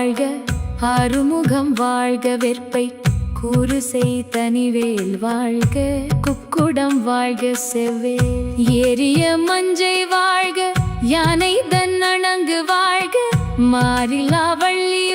வாழ்க, அருமுகம் வாழ்க, வெற்பை கூறுசை தனிவேல் வாழ்க, குக்குடம் வாழ்க, செவ்வே ஏரிய மஞ்சை வாழ்க, யானை தன்னணங்கு வாழ்க, மாறிலா வள்ளி